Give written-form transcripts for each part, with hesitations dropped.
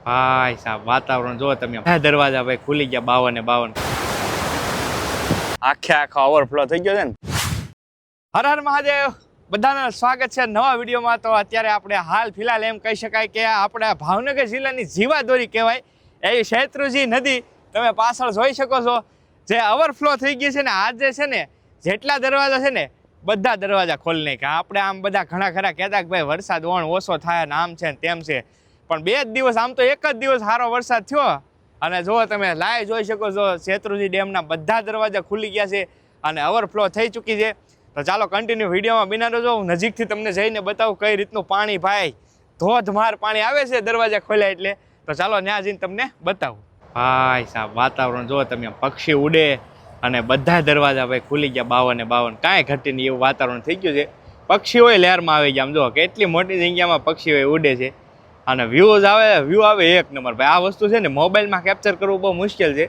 ભાઈ સાહેબ વાતાવરણ જો તમે, દરવાજા ભાઈ ખુલી ગયા 52 ને 52 આખો ઓવરફ્લો થઈ ગયો છે ને। હર હર મહાદેવ, બધાને સ્વાગત છે નવા વિડીયોમાં। તો અત્યારે આપણે હાલ ફિલહાલ એમ કહી શકાય કે આપણે ભાવનગર જિલ્લાની જીવાદોરી કહેવાય એવી શેત્રુંજી નદી તમે પાછળ જોઈ શકો છો, જે ઓવરફ્લો થઈ ગઈ છે ને। આજે છે ને જેટલા દરવાજા છે ને બધા દરવાજા ખોલી નાખ્યા। આપણે આમ બધા ઘણા ખરા કહેતા કે ભાઈ વરસાદ ઓછો થાય ને આમ છે ને તેમ છે, પણ 2 જ દિવસ, આમ તો એક જ દિવસ સારો વરસાદ થયો અને જો તમે લાઈવ જોઈ શકો છો શેત્રુંજી ડેમના બધા દરવાજા ખુલી ગયા છે અને ઓવરફ્લો થઈ ચૂકી છે। તો ચાલો કન્ટિન્યુ વિડીયોમાં બિના રહેજો, હું નજીકથી તમને જઈને બતાવું કઈ રીતનું પાણી ભાઈ ધોધમાર પાણી આવે છે દરવાજા ખોલ્યા એટલે। તો ચાલો ત્યાં જઈને તમને બતાવું। ભાઈ સાહેબ વાતાવરણ જો તમે, પક્ષી ઉડે અને બધા દરવાજા ભાઈ ખુલી ગયા 52 ને 52, કાંઈ ઘટે નહીં એવું વાતાવરણ થઈ ગયું છે। પક્ષીઓય લહેરમાં આવી ગયા, આમ જો કેટલી મોટી જગ્યામાં પક્ષીઓ ઉડે છે અને વ્યૂ આવે એક નંબર ભાઈ। આ વસ્તુ છે ને મોબાઈલમાં કેપ્ચર કરવું બહુ મુશ્કેલ છે,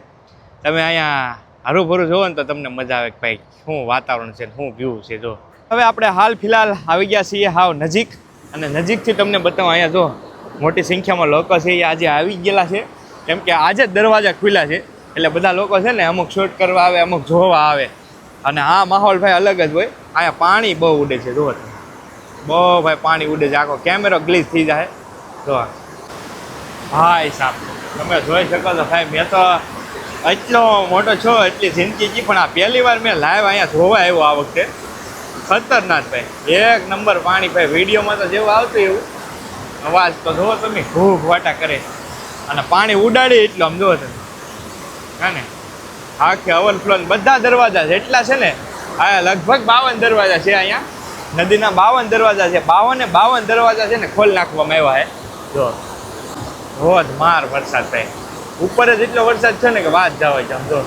તમે અહીંયા હરુભરું જોવો ને તો તમને મજા આવે કે ભાઈ શું વાતાવરણ છે, શું વ્યૂ છે। જો હવે આપણે હાલ ફિલહાલ આવી ગયા છીએ હાવ નજીક, અને નજીકથી તમને બતાવો અહીંયા જો મોટી સંખ્યામાં લોકો છે એ આજે આવી ગયેલા છે, કેમ કે આજે જ દરવાજા ખુલ્યા છે એટલે બધા લોકો છે ને અમુક શૂટ કરવા આવે, અમુક જોવા આવે અને આ માહોલ ભાઈ અલગ જ હોય। અહીંયા પાણી બહુ ઉડે છે, જુઓ બહુ ભાઈ પાણી ઉડે છે, આખો કેમેરો ગ્લિચ થઈ જાય। જો ભાઈ સાહેબ તમે જોઈ શકો છો ભાઈ, મેં તો એટલો મોટો છો એટલી જિંદગી જી, પણ આ પહેલી વાર મેં લાઈવ અહીંયા જોવા આવ્યો આ વખતે। ખતરનાક ભાઈ, એક નંબર પાણી ભાઈ, વિડીયોમાં તો જેવું આવતું એવું અવાજ તો જુઓ તમે, ઘૂઘ વાટા કરે અને પાણી ઉડાડે એટલું આમ જુઓ તમે, હા ને આખે ઓવરફ્લો બધા દરવાજા જેટલા છે ને, આ લગભગ 52 દરવાજા છે અહીંયા નદીના, 52 દરવાજા છે, 52 ને 52 દરવાજા છે ને ખોલી નાખવામાં આવ્યા છે। જો ધોધમાર વરસાદ થાય, ઉપર જ એટલો વરસાદ છે ને કે વાત જવા છે। આમ જો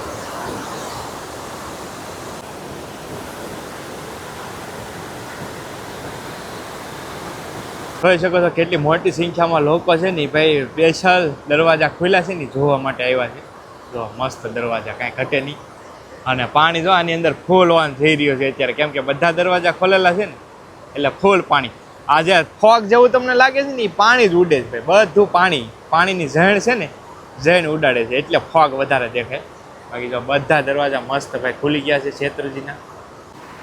જોઈ શકો છો કેટલી મોટી સંખ્યામાં લોકો છે ને ભાઈ સ્પેશિયલ દરવાજા ખુલ્યા છે ને જોવા માટે આવ્યા છે। જો મસ્ત દરવાજા, કાંઈ ઘટે નહીં અને પાણી જો આની અંદર ફૂલ ઓન થઈ રહ્યો છે અત્યારે, કેમ કે બધા દરવાજા ખોલેલા છે ને એટલે ફૂલ પાણી। આજે ફોગ જેવું તમને લાગે છે ને એ પાણી જ ઉડે છે ભાઈ, બધું પાણીની ઝેણ છે ને ઝેણ ઉડાડે છે એટલે ફોગ વધારે દેખાય। બાકી જો બધા દરવાજા મસ્ત ભાઈ ખુલી ગયા છે શેત્રુંજીના,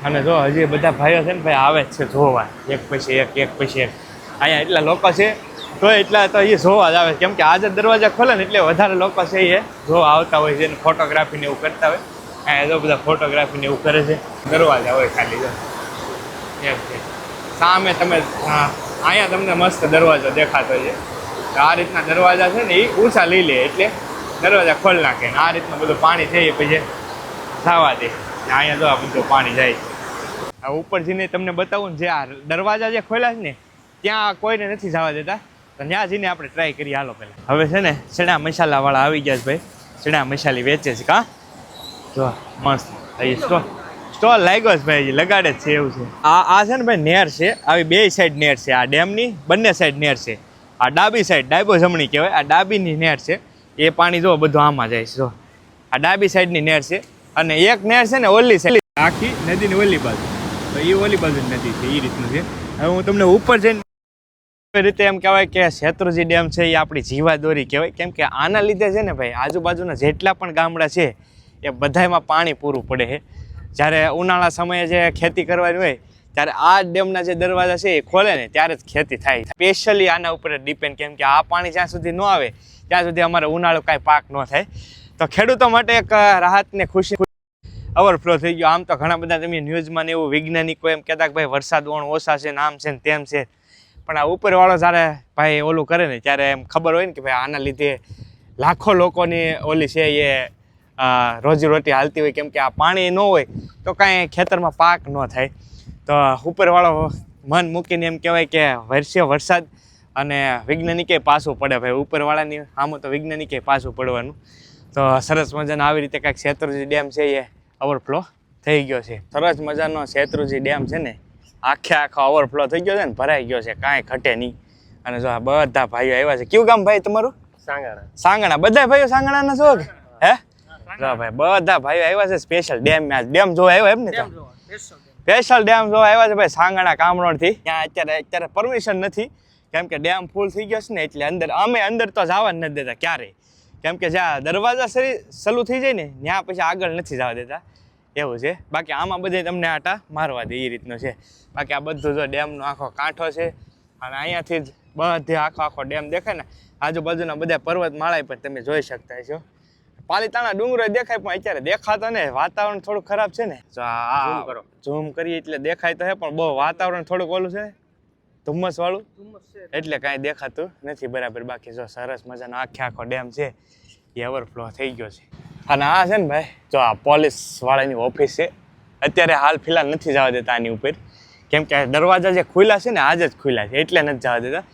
અને જો હજી બધા ભાઈઓ છે ને ભાઈ આવે જ છે જોવા, એક પછી એક અહીંયા એટલા લોકો છે તો એટલા તો એ જોવા જ આવે, કેમ કે આજે દરવાજા ખોલે ને એટલે વધારે લોકો છે એ જોવા આવતા હોય છે ને ફોટોગ્રાફીને એવું કરતા હોય। અહીંયા જો બધા ફોટોગ્રાફીને એવું કરે છે, દરવાજા હોય ખાલી જો એક છે સામે તમે, અહીંયા તમને મસ્ત દરવાજો દેખાતો છે। આ રીતના દરવાજા છે ને એ ઊંચા લઈ લે એટલે દરવાજા ખોલી નાખે ને આ રીતનું બધું પાણી થઈ પછી થવા દે। અહીંયા જો આ બધું પાણી જાય છે। આ ઉપર જઈને તમને બતાવું ને, જે આ દરવાજા જે ખોલ્યા છે ને ત્યાં કોઈને નથી જવા દેતા, તો ત્યાં જઈને આપણે ટ્રાય કરીએ। હાલો પહેલાં હવે છે ને ચણા મસાલાવાળા આવી ગયા છે ભાઈ, ચણા મસાલી વેચે છે કાં જો મસ્ત સ્ટોલ લાગ્યો છે ભાઈ, લગાડે જ છે એવું છે। આ છે ને ભાઈ નેર છે, આવી 2 સાઈડ નેર છે, આ ડેમની બંને સાઈડ નેર છે। આ ડાબી સાઈડ, ડાબો જમણી કહેવાય, આ ડાબીની નેર છે, એ પાણી જો બધું આમાં જાય છે। જો આ ડાબી સાઈડની નેર છે અને એક નેર છે ને ઓલી સાઈડ, આખી નદીની ઓલી બાજુ, તો એ ઓલી બાજુની નદી છે, એ રીતનું છે। હવે હું તમને ઉપર જઈને રીતે એમ કહેવાય કે શેત્રુંજી ડેમ છે એ આપણી જીવાદોરી કહેવાય, કેમ કે આના લીધે છે ને ભાઈ આજુબાજુના જેટલા પણ ગામડા છે એ બધામાં પાણી પૂરું પડે છે। જ્યારે ઉનાળા સમયે જે ખેતી કરવાની હોય ત્યારે આ ડેમના જે દરવાજા છે એ ખોલે ને ત્યારે જ ખેતી થાય। સ્પેશિયલી આના ઉપર ડિપેન્ડ, કેમ કે આ પાણી જ્યાં સુધી ન આવે ત્યાં સુધી અમારે ઉનાળો કાંઈ પાક ન થાય। તો ખેડૂતો માટે એક રાહતને ખુશી ઓવરફ્લો થઈ ગયો। આમ તો ઘણા બધા તમે ન્યૂઝમાં ને એવું વૈજ્ઞાનિકો એમ કહેતા કે ભાઈ વરસાદ ઓછા છે ને આમ છે ને તેમ છે, પણ આ ઉપરવાળો જ્યારે ભાઈ ઓલું કરે ને ત્યારે એમ ખબર હોય ને કે ભાઈ આના લીધે લાખો લોકોની ઓલી છે એ રોજીરોટી હાલતી હોય, કેમ કે આ પાણી ન હોય તો કાંઈ ખેતરમાં પાક ન થાય। તો ઉપરવાળો મન મૂકીને એમ કહેવાય કે વર્ષે વરસાદ અને વૈજ્ઞાનિકે પાછું પડે ભાઈ, ઉપરવાળાની આમ તો વૈજ્ઞાનિકે પાછું પડવાનું। તો સરસ મજાનો આવી રીતે કાંઈક શેત્રુંજી ડેમ છે એ ઓવરફ્લો થઈ ગયો છે। સરસ મજાનો શેત્રુંજી ડેમ છે ને આખો ઓવરફ્લો થઈ ગયો છે ને, ભરાઈ ગયો છે, કાંઈ ઘટે નહીં। અને જો આ બધા ભાઈઓ આવ્યા છે, કયું ગામ ભાઈ તમારું? સાંગણા। બધા ભાઈઓ સાંગણાના છો કે હે? જો ભાઈ બધા ભાઈઓ આવ્યા છે સ્પેશિયલ ડેમ જોવા આવ્યા એમ ને, સ્પેશિયલ ડેમ જોવા આવ્યા છે ભાઈ સાંગણા કામરોડથી। ત્યાં અત્યારે પરમિશન નથી, કેમ કે ડેમ ફૂલ થઈ ગયો છે ને એટલે અંદર તો જવા જ નથી દેતા ક્યારેય, કેમ કે જ્યાં દરવાજા શરૂ થઈ જાય ને ત્યાં પછી આગળ નથી જવા દેતા એવું છે. બાકી આમાં બધે તમને આટા મારવા દે એ રીતનું છે. બાકી આ બધું જો ડેમનો આખો કાંઠો છે અને અહીંયાથી જ બધે આખો ડેમ દેખાય ને, આજુબાજુના બધા પર્વતમાળા પર તમે જોઈ શકતા છો. પાલીતાણા ડુંગરો દેખાય પણ અત્યારે દેખાતો ને, વાતાવરણ થોડું ખરાબ છે ને, ઝૂમ કરીએ એટલે દેખાય તો હે પણ બહુ વાતાવરણ થોડુંક ઓલું છે ને ધુમ્મસ વાળું, એટલે કાંઈ દેખાતું નથી બરાબર. બાકી જો સરસ મજાનો આખો ડેમ છે એ ઓવરફ્લો થઈ ગયો છે. અને આ છે ને ભાઈ જો આ પોલીસ વાળાની ઓફિસ છે, અત્યારે હાલ ફિલહાલ નથી જવા દેતા આની ઉપર, કેમ કે દરવાજા જે ખુલ્લા છે ને આજ જ ખુલ્લા છે એટલે નથી જવા દેતા,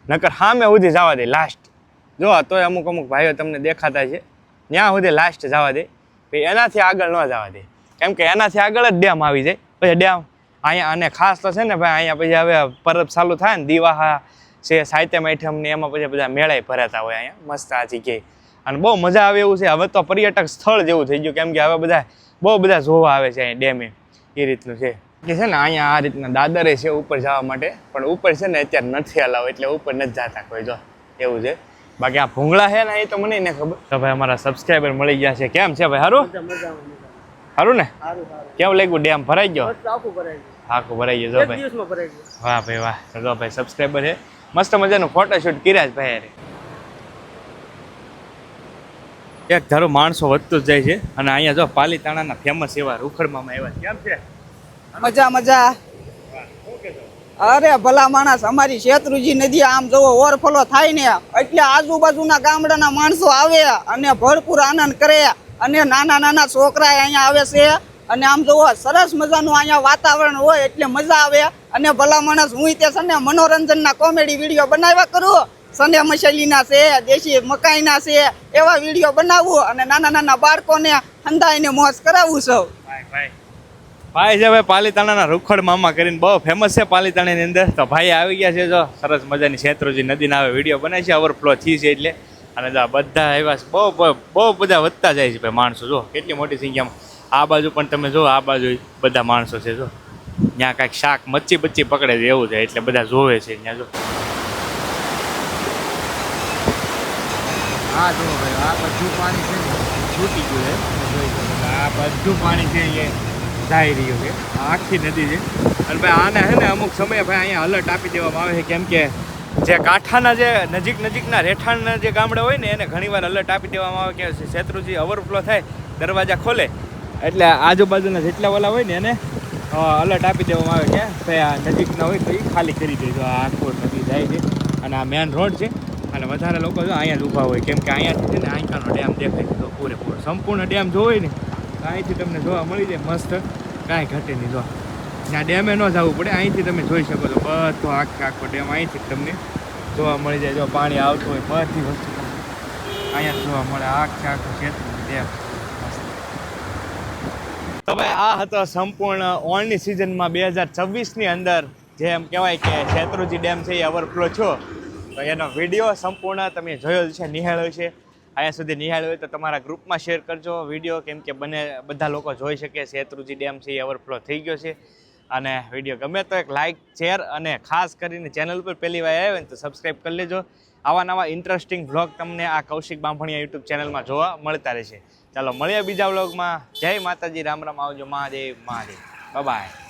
નકર સામે સુધી જવા દે લાસ્ટ. જો તોય અમુક ભાઈઓ તમને દેખાતા છે ત્યાં સુધી લાસ્ટ જવા દે, પછી એનાથી આગળ ન જવા દે, કેમ કે એનાથી આગળ જ ડેમ આવી જાય. પછી ડેમ અહીંયા અને ખાસ તો છે ને ભાઈ અહીંયા પછી હવે પરબ ચાલુ થાય ને દિવાહા છે, સાહિત્ય આઠમ ને એમાં પછી બધા મેળાય ભરાતા હોય અહીંયા મસ્ત આ જગ્યાએ, અને બહુ મજા આવે એવું છે. હવે તો પર્યટક સ્થળ જેવું થઈ ગયું, કેમ કે હવે બહુ બધા જોવા આવે છે અહીંયા ડેમે એ રીતનું છે. કે છે ને અહીંયા આ રીતના દાદરે છે ઉપર જવા માટે, પણ ઉપર છે ને અત્યારે નથી અલાવ એટલે ઉપર નથી જતા કોઈ, જો એવું છે. બાકી આ ભૂંગળા છે ને એ તો મને ને ખબર. તો ભાઈ અમારા સબસ્ક્રાઈબર મળી ગયા છે. કેમ છે ભાઈ? સારું ને? કેવું લાગ્યું? ડેમ ભરાઈ ગયો? આખું ભરાઈ ગયો. જો ભાઈ વાહ ભાઈ વાહ. જો ભાઈ સબસ્ક્રાઈબર છે, મસ્ત મજાનું ફોટોશૂટ કર્યા જ ભાઈ. એક ધારો માણસો વધતું જ જાય છે. અને અહીંયા જો પાલીતાણાના ફેમસ એવા રૂખડમાં આવ્યા. કેમ છે? મજા. અરે ભલા માણસ, અમારી શેત્રુજી નદી આમ જોવો ઓવરફ્લો થાય ને એટલે આજુબાજુના ગામડાના માણસો આવે અને ભરપૂર આનંદ કરે, અને નાના છોકરા અહીંયા આવે છે. અને આમ જોવો સરસ મજાનું અહીંયા વાતાવરણ હોય એટલે મજા આવે. અને ભલા માણસ હું તે છે ને મનોરંજનના કોમેડી વિડીયો બનાવ્યા કરું, સને મસાલીના છે, દેશી મકાઈના છે, એવા વિડીયો બનાવવું અને નાના બાળકોને હંધાઈને મોજ કરાવવું સૌ. ભાઈ છે ભાઈ પાલીતાણાના રૂખડ મામા કરીને બહુ ફેમસ છે પાલીતાણાની અંદર. તો ભાઈ આવી ગયા છે, જો સરસ મજાની શેત્રુજી નદીના હવે વિડીયો બનાવી છે, ઓવરફ્લો થઈ છે એટલે. અને જો બધા આવ્યા છે, બહુ બધા વધતા જાય છે ભાઈ માણસો. જો કેટલી મોટી સંખ્યામાં. આ બાજુ પણ તમે જો, આ બાજુ બધા માણસો છે. જો ત્યાં કાંઈક શાક મચ્છી પકડે છે એવું છે એટલે બધા જોવે છે ત્યાં. જો હા જો ભાઈ આ બધું પાણી છે ને છૂટી ગયું છે, આ બધું પાણી છે એ જાય રહ્યું છે, આખી નદી છે. અને ભાઈ આને છે ને અમુક સમયે ભાઈ અહીંયા અલર્ટ આપી દેવામાં આવે છે, કેમ કે જે કાંઠાના જે નજીકના રહેઠાણના જે ગામડા હોય ને એને ઘણીવાર અલર્ટ આપી દેવામાં આવે કે શેત્રુજી ઓવરફ્લો થાય, દરવાજા ખોલે એટલે આજુબાજુના જેટલા ઓલા હોય ને એને અલર્ટ આપી દેવામાં આવે કે ભાઈ આ નજીકના હોય તો એ ખાલી કરી દેજો. આ આખો નદી જાય છે અને આ મેન રોડ છે, અને વધારે લોકો જો અહીંયા જ ઊભા હોય, કેમ કે અહીંયાથી છે ને આંકાનો ડેમ દેખાય છે. તો પૂરેપૂરો સંપૂર્ણ ડેમ જોવો ને અહીંથી તમને જોવા મળી જાય મસ્ત, કાંઈ ઘટે નહીં. જો ત્યાં ડેમે ન જવું પડે, અહીંથી તમે જોઈ શકો છો બધો આખો ડેમ અહીંથી તમને જોવા મળી જાય. જો પાણી આવતું હોય બધી વસ્તુ અહીંયા જોવા મળે, આખું ક્ષેત્ર ડેમ. તો ભાઈ આ હતો સંપૂર્ણ ઓણની સિઝનમાં 2026ની અંદર જેમ કહેવાય કે શેત્રુજી ડેમ છે એ ઓવરફ્લો છો, તો એનો વિડીયો સંપૂર્ણ તમે જોયો છે, નિહાળ્યો છે. અહીંયા સુધી નિહાળ્યો હોય તો તમારા ગ્રુપમાં શેર કરજો વિડીયો, કેમ કે બધા લોકો જોઈ શકે શેત્રુજી ડેમ છે એ ઓવરફ્લો થઈ ગયો છે. અને વિડીયો ગમે તો એક લાઇક, શેર અને ખાસ કરીને ચેનલ પર પહેલી વાર આવે ને તો સબસ્ક્રાઈબ કરી લેજો. આવા નવા ઇન્ટરેસ્ટિંગ વ્લોગ તમને આ કૌશિક બામભણિયા યુટ્યુબ ચેનલમાં જોવા મળતા રહેશે. ચાલો મળીએ બીજા વ્લોગમાં. જય માતાજી, રામ રામ, આવજો, મહાદેવ. બાય.